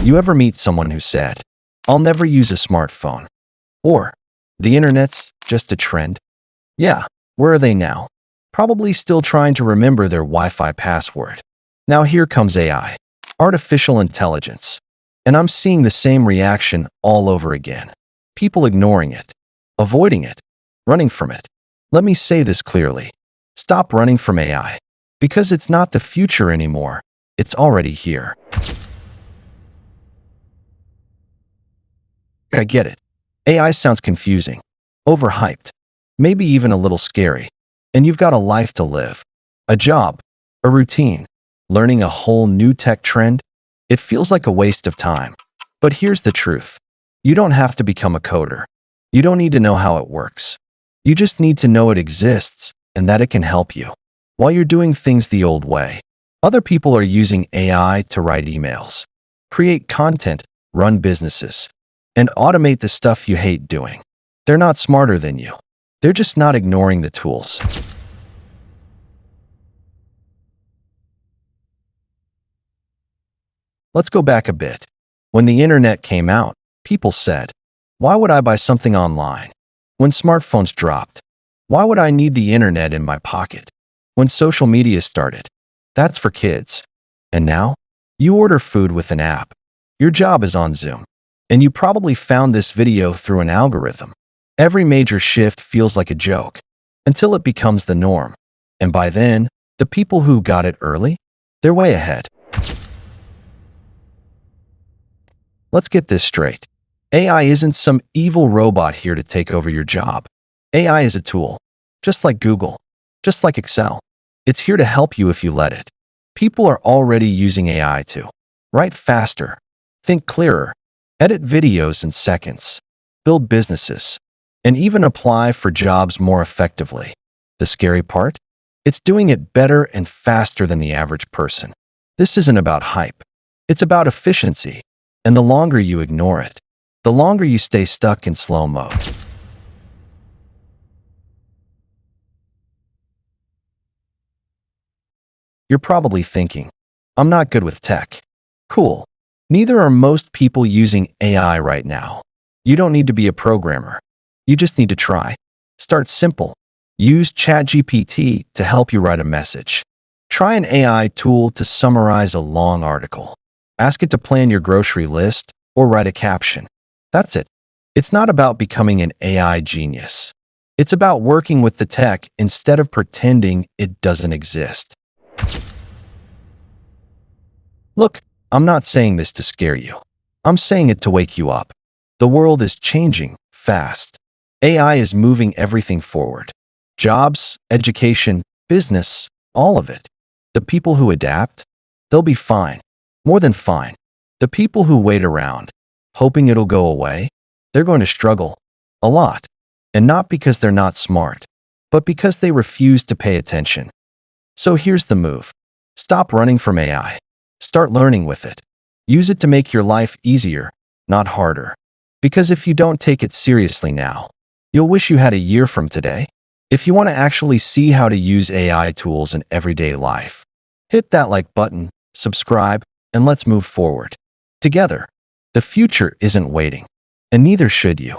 You ever meet someone who said, "I'll never use a smartphone," or "The internet's just a trend"? Yeah, where are they now? Probably still trying to remember their Wi-Fi password. Now here comes AI, artificial intelligence, and I'm seeing the same reaction all over again. People ignoring it, avoiding it, running from it. Let me say this clearly. Stop running from AI, because it's not the future anymore. It's already here. I get it. AI sounds confusing, overhyped, maybe even a little scary. And you've got a life to live, a job, a routine, learning a whole new tech trend. It feels like a waste of time. But here's the truth. You don't have to become a coder. You don't need to know how it works. You just need to know it exists and that it can help you. While you're doing things the old way, other people are using AI to write emails, create content, run businesses, and automate the stuff you hate doing. They're not smarter than you. They're just not ignoring the tools. Let's go back a bit. When the internet came out, people said, "Why would I buy something online?" When smartphones dropped, "Why would I need the internet in my pocket?" When social media started, "That's for kids." And now, you order food with an app. Your job is on Zoom. And you probably found this video through an algorithm. Every major shift feels like a joke, until it becomes the norm. And by then, the people who got it early, they're way ahead. Let's get this straight. AI isn't some evil robot here to take over your job. AI is a tool, just like Google, just like Excel. It's here to help you if you let it. People are already using AI to write faster, think clearer, edit videos in seconds, build businesses, and even apply for jobs more effectively. The scary part? It's doing it better and faster than the average person. This isn't about hype. It's about efficiency. And the longer you ignore it, the longer you stay stuck in slow mode. You're probably thinking, "I'm not good with tech." Cool. Neither are most people using AI right now. You don't need to be a programmer. You just need to try. Start simple. Use ChatGPT to help you write a message. Try an AI tool to summarize a long article. Ask it to plan your grocery list or write a caption. That's it. It's not about becoming an AI genius. It's about working with the tech instead of pretending it doesn't exist. Look, I'm not saying this to scare you. I'm saying it to wake you up. The world is changing fast. AI is moving everything forward. Jobs, education, business, all of it. The people who adapt, they'll be fine. More than fine. The people who wait around, hoping it'll go away, they're going to struggle. A lot. And not because they're not smart, but because they refuse to pay attention. So here's the move. Stop running from AI. Start learning with it. Use it to make your life easier, not harder. Because if you don't take it seriously now, you'll wish you had a year from today. If you want to actually see how to use AI tools in everyday life, hit that like button, subscribe, and let's move forward. Together. The future isn't waiting, and neither should you.